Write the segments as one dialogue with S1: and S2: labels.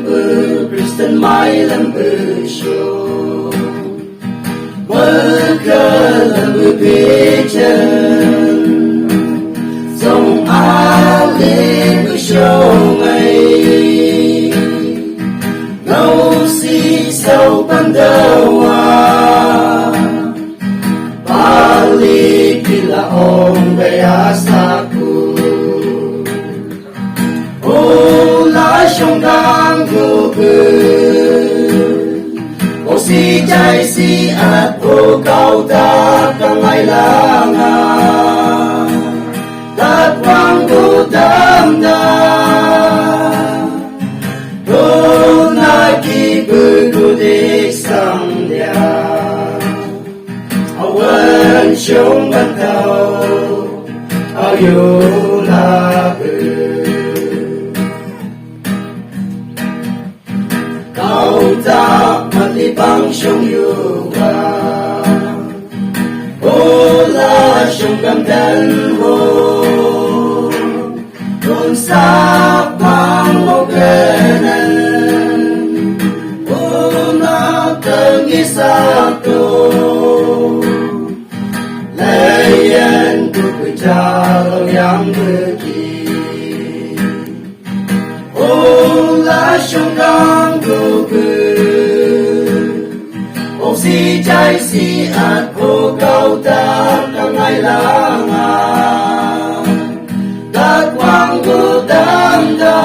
S1: bự Kristen mai làm bự show bất cơ làm bự biết chân dòng áo lên bự show ngày ngâu si sâu ban đầu balik bila om beasaku la sông đang vô bờ ô si trái si ắt ô cao ta cả ngày lang ta quang vô đam đa ô na ki bờ cô đi sang dia awan sông ban tàu ayo la bờ kau tak malibang siyang yuwa Ola siyang kamdan mo Kung sa pangoganan Una kang isato Layan ko kujalaw yang bagi Ola siyang kang ô si trái si ắt ô cao ta cả ngày lang ta quang vô đam đa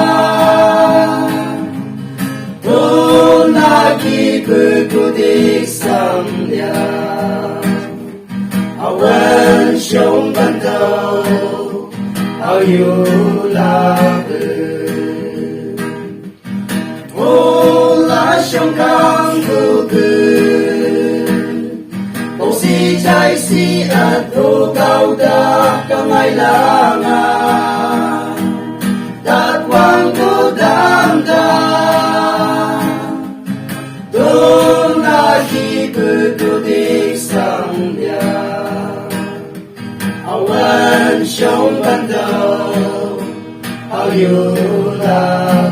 S1: ô na ki bự cô đi sang dia awan sông ban đầu ao yêu la ô la sông cang vô ô si trái si ắt ô cao ta cả ngày lang ta quang vô đam đa tô na ki bự cô đi sang dia awan sông ban đầu ao yêu la